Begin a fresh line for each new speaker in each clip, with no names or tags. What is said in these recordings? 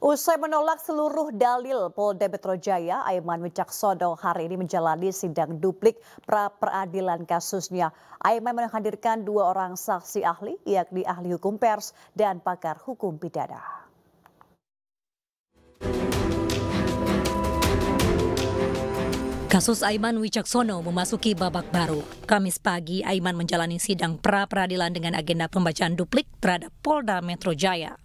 Usai menolak seluruh dalil Polda Metro Jaya, Aiman Wicaksono hari ini menjalani sidang duplik pra-peradilan kasusnya. Aiman menghadirkan dua orang saksi ahli, yakni ahli hukum pers dan pakar hukum pidana.
Kasus Aiman Wicaksono memasuki babak baru. Kamis pagi, Aiman menjalani sidang pra-peradilan dengan agenda pembacaan duplik terhadap Polda Metro Jaya.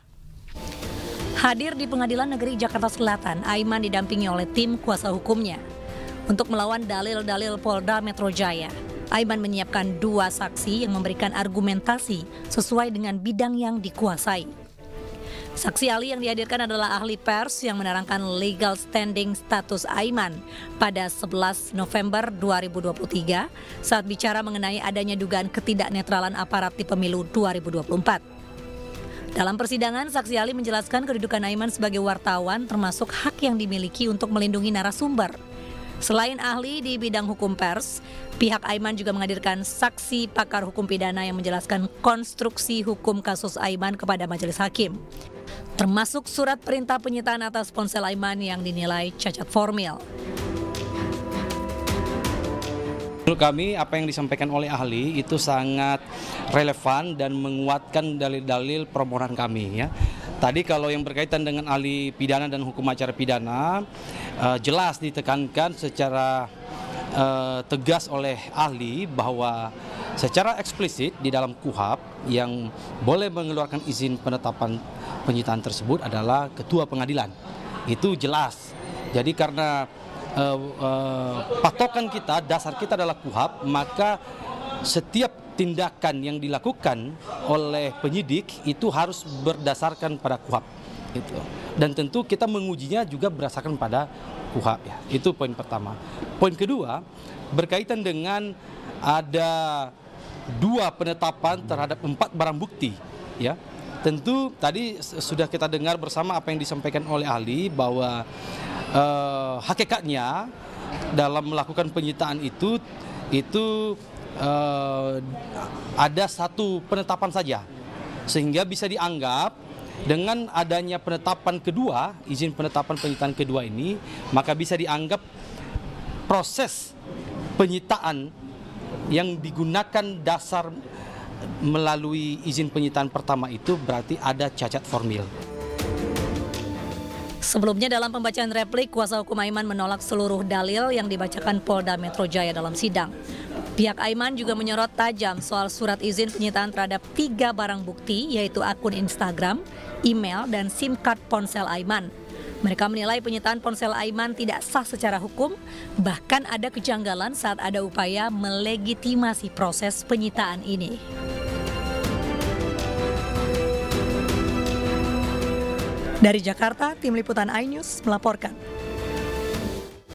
Hadir di Pengadilan Negeri Jakarta Selatan, Aiman didampingi oleh tim kuasa hukumnya. Untuk melawan dalil-dalil Polda Metro Jaya, Aiman menyiapkan dua saksi yang memberikan argumentasi sesuai dengan bidang yang dikuasai. Saksi ahli yang dihadirkan adalah ahli pers yang menerangkan legal standing status Aiman pada 11 November 2023 saat bicara mengenai adanya dugaan ketidaknetralan aparat di pemilu 2024. Dalam persidangan, saksi ahli menjelaskan kedudukan Aiman sebagai wartawan termasuk hak yang dimiliki untuk melindungi narasumber. Selain ahli di bidang hukum pers, pihak Aiman juga menghadirkan saksi pakar hukum pidana yang menjelaskan konstruksi hukum kasus Aiman kepada majelis hakim, termasuk surat perintah penyitaan atas ponsel Aiman yang dinilai cacat formil.
Menurut kami, apa yang disampaikan oleh ahli itu sangat relevan dan menguatkan dalil-dalil permohonan kami. Ya. Tadi kalau yang berkaitan dengan ahli pidana dan hukum acara pidana, jelas ditekankan secara tegas oleh ahli bahwa secara eksplisit di dalam KUHP yang boleh mengeluarkan izin penetapan penyitaan tersebut adalah ketua pengadilan. Itu jelas. Jadi karena patokan kita, dasar kita adalah KUHP, maka setiap tindakan yang dilakukan oleh penyidik itu harus berdasarkan pada KUHP. Gitu. Dan tentu kita mengujinya juga berdasarkan pada KUHP. Ya. Itu poin pertama. Poin kedua, berkaitan dengan ada dua penetapan terhadap 4 barang bukti. Ya. Tentu tadi sudah kita dengar bersama apa yang disampaikan oleh ahli bahwa hakikatnya dalam melakukan penyitaan itu ada satu penetapan saja, sehingga bisa dianggap dengan adanya penetapan kedua, izin penetapan penyitaan kedua ini, maka bisa dianggap proses penyitaan yang digunakan dasar melalui izin penyitaan pertama itu berarti ada cacat formil.
Sebelumnya dalam pembacaan replik, kuasa hukum Aiman menolak seluruh dalil yang dibacakan Polda Metro Jaya dalam sidang. Pihak Aiman juga menyorot tajam soal surat izin penyitaan terhadap 3 barang bukti, yaitu akun Instagram, email, dan SIM card ponsel Aiman. Mereka menilai penyitaan ponsel Aiman tidak sah secara hukum, bahkan ada kejanggalan saat ada upaya melegitimasi proses penyitaan ini. Dari Jakarta, Tim Liputan iNews melaporkan.